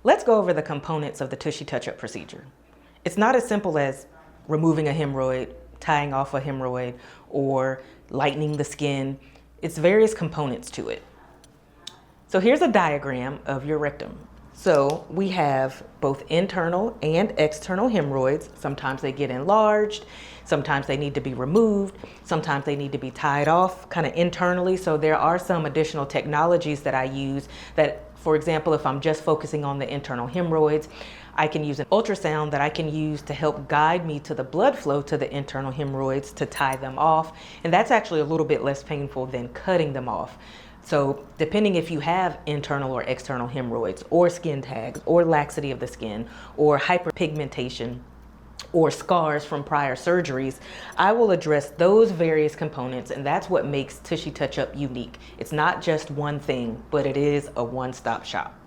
Let's go over the components of the Tushy Touch Up procedure. It's not as simple as removing a hemorrhoid, tying off a hemorrhoid, or lightening the skin. It's various components to it. So here's a diagram of your rectum. So we have both internal and external hemorrhoids. Sometimes they get enlarged, sometimes they need to be removed, sometimes they need to be tied off kind of internally. So there are some additional technologies that I use that, for example, if I'm just focusing on the internal hemorrhoids, I can use an ultrasound that I can use to help guide me to the blood flow to the internal hemorrhoids to tie them off. And that's actually a little bit less painful than cutting them off. So depending if you have internal or external hemorrhoids or skin tags or laxity of the skin or hyperpigmentation or scars from prior surgeries, I will address those various components, and that's what makes Tushy Touch Up unique. It's not just one thing, but it is a one-stop shop.